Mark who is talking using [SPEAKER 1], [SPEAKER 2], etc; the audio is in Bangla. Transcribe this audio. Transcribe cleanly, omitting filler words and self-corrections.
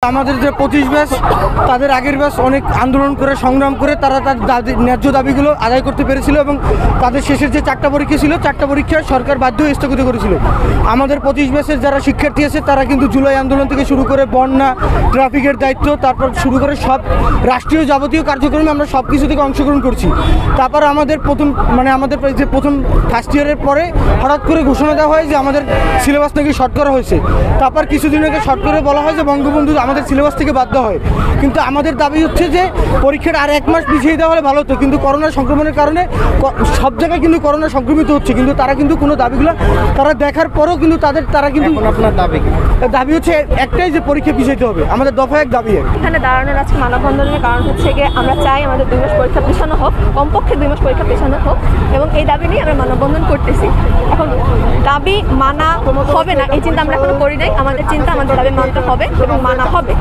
[SPEAKER 1] আমাদের যে 25 ব্যাচ তাদের আগের ব্যাচ অনেক আন্দোলন করে সংগ্রাম করে তারা তার ন্যায্য দাবিগুলো আদায় করতে পেরেছিল এবং তাদের শেষের যে 4টা পরীক্ষা ছিল 4টা পরীক্ষা সরকার বাধ্য হয়ে স্থগিত করেছিল। আমাদের 25 ব্যাচের যারা শিক্ষার্থী আছে তারা কিন্তু জুলাই আন্দোলন থেকে শুরু করে বন্যা, ট্রাফিকের দায়িত্ব, তারপর শুরু করে সব রাষ্ট্রীয় যাবতীয় কার্যক্রমে আমরা সব কিছু থেকে অংশগ্রহণ করছি। তারপর আমাদের আমাদের যে প্রথম ফার্স্ট ইয়ারের পরে হঠাৎ করে ঘোষণা দেওয়া হয় যে আমাদের সিলেবাস নাকি শর্ট করা হয়েছে। তারপর কিছুদিন আগে শর্ট করে বলা হয় যে বঙ্গবন্ধু আমাদের সিলেবাস থেকে বাধ্য হয়। কিন্তু আমাদের দাবি হচ্ছে যে পরীক্ষাটা আর 1 মাস পিছিয়ে দেওয়া হলে ভালো হতো, কিন্তু করোনা সংক্রমণের কারণে সব জায়গায় কিন্তু করোনা সংক্রমিত হচ্ছে, কিন্তু তারা কিন্তু কোনো দাবিগুলো তারা দেখার পরেও কিন্তু তারা কিন্তু আপনার দাবি হচ্ছে একটাই যে পরীক্ষা পিছাইতে হবে। আমাদের দফা 1 দাবি।
[SPEAKER 2] এখানে দাঁড়ানোর আজকে মানববন্ধনের কারণ হচ্ছে গিয়ে আমরা চাই আমাদের 2 মাস পরীক্ষা পেছানো হোক, কমপক্ষে 2 মাস পরীক্ষা পেছানো হোক, এবং এই দাবি নিয়ে আমরা মানববন্ধন করতেছি। এখন দাবি মানা হবে না এই চিন্তা আমরা এখনো করি নাই। আমাদের চিন্তা আমাদের দাবি মানতে হবে এবং মানা হবে।